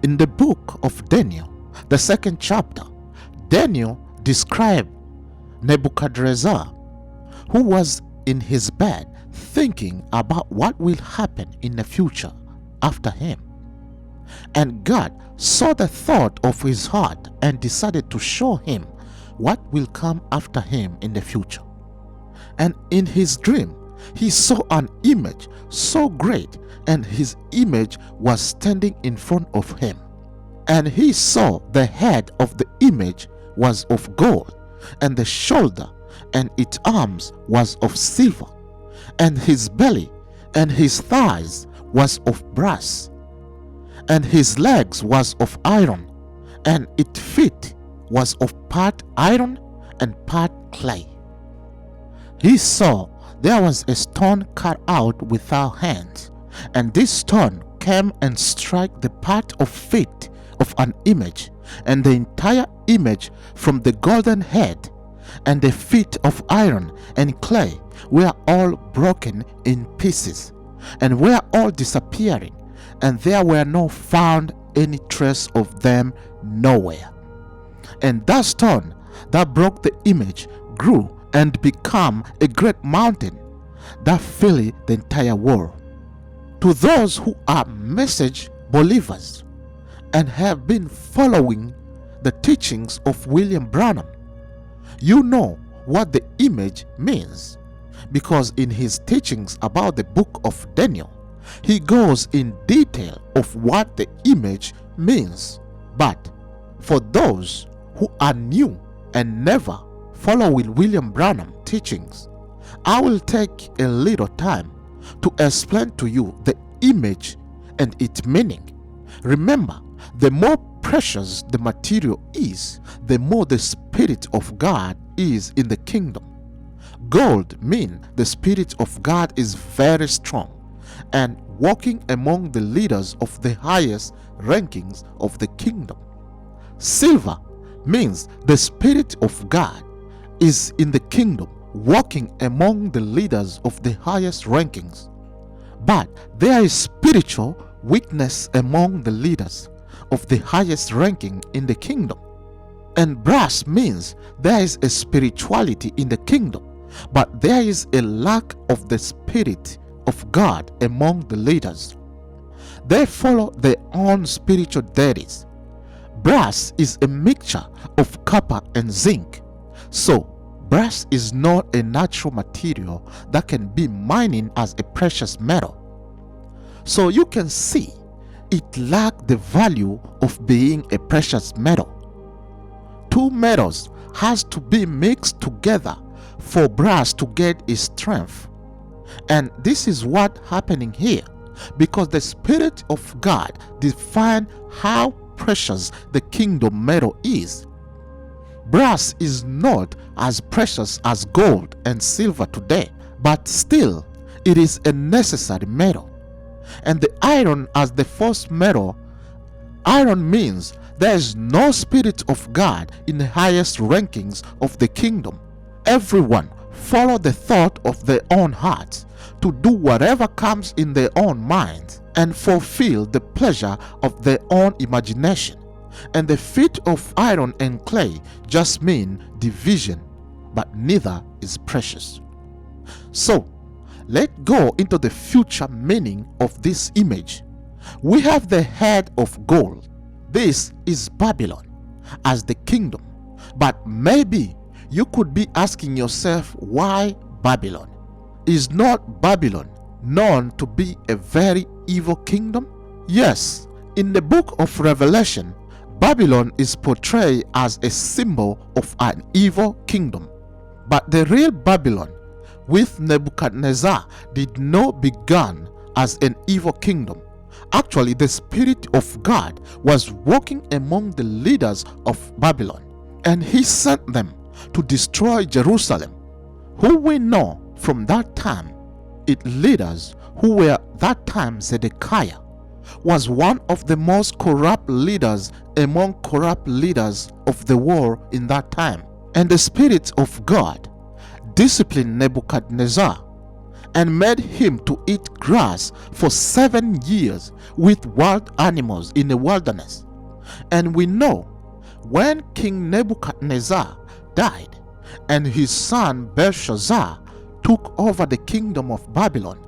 In the book of Daniel, the second chapter, Daniel described Nebuchadnezzar, who was in his bed thinking about what will happen in the future after him. And God saw the thought of his heart and decided to show him what will come after him in the future. And in his dream, he saw an image so great, and his image was standing in front of him. And he saw the head of the image was of gold, and the shoulder and its arms was of silver, and his belly and his thighs was of brass, and his legs was of iron, and its feet was of part iron and part clay. He saw there was a stone cut out without hands, and this stone came and struck the part of feet of an image, and the entire image from the golden head and the feet of iron and clay were all broken in pieces, and were all disappearing, and there were no found any trace of them nowhere. And that stone that broke the image grew and became a great mountain that filled the entire world. To those who are message believers and have been following the teachings of William Branham, you know what the image means, because in his teachings about the book of Daniel, he goes in detail of what the image means. But for those who are new and never following William Branham teachings, I will take a little time to explain to you the image and its meaning. Remember, the more precious the material is, the more the Spirit of God is in the kingdom. Gold means the Spirit of God is very strong and walking among the leaders of the highest rankings of the kingdom. Silver means the Spirit of God is in the kingdom, walking among the leaders of the highest rankings. But there is spiritual weakness among the leaders of the highest ranking in the kingdom. And brass means there is a spirituality in the kingdom, but there is a lack of the Spirit of God among the leaders. They follow their own spiritual deities. Brass is a mixture of copper and zinc. So, brass is not a natural material that can be mined as a precious metal. So you can see it lacks the value of being a precious metal. Two metals has to be mixed together for brass to get its strength. And this is what happening here, because the Spirit of God defines how precious the kingdom metal is. Brass is not as precious as gold and silver today, but still it is a necessary metal. And the iron as the first metal, iron means there is no Spirit of God in the highest rankings of the kingdom. Everyone follow the thought of their own hearts to do whatever comes in their own minds and fulfill the pleasure of their own imagination. And the feet of iron and clay just mean division, but neither is precious. So, let's go into the future meaning of this image. We have the head of gold. This is Babylon as the kingdom. But maybe you could be asking yourself, why Babylon? Is not Babylon known to be a very evil kingdom? Yes, in the book of Revelation, Babylon is portrayed as a symbol of an evil kingdom. But the real Babylon with Nebuchadnezzar did not begin as an evil kingdom. Actually, the Spirit of God was walking among the leaders of Babylon, and he sent them to destroy Jerusalem, who we know from that time, its leaders who were that time Zedekiah, was one of the most corrupt leaders among corrupt leaders of the world in that time. And the Spirit of God disciplined Nebuchadnezzar and made him to eat grass for 7 years with wild animals in the wilderness. And we know when King Nebuchadnezzar died and his son Belshazzar took over the kingdom of Babylon,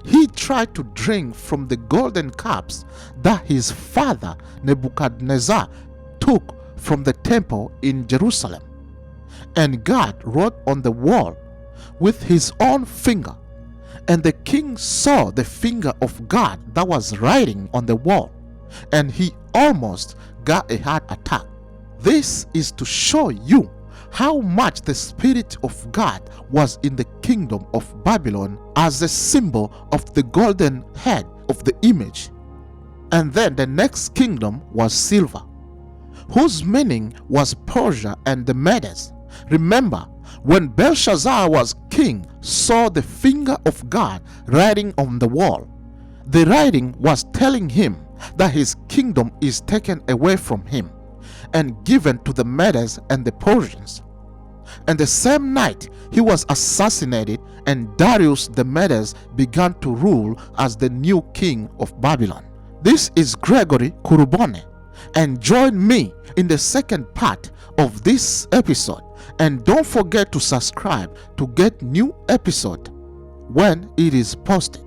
he tried to drink from the golden cups that his father Nebuchadnezzar took from the temple in Jerusalem. And God wrote on the wall with his own finger, and the king saw the finger of God that was writing on the wall, and he almost got a heart attack. This is to show you how much the Spirit of God was in the kingdom of Babylon as a symbol of the golden head of the image. And then the next kingdom was silver, whose meaning was Persia and the Medes. Remember, when Belshazzar was king, saw the finger of God writing on the wall. The writing was telling him that his kingdom is taken away from him and given to the Medes and the Persians. And the same night he was assassinated, and Darius the Medes began to rule as the new king of Babylon. This is Gregory Kurubone, and join me in the second part of this episode, and don't forget to subscribe to get new episode when it is posted.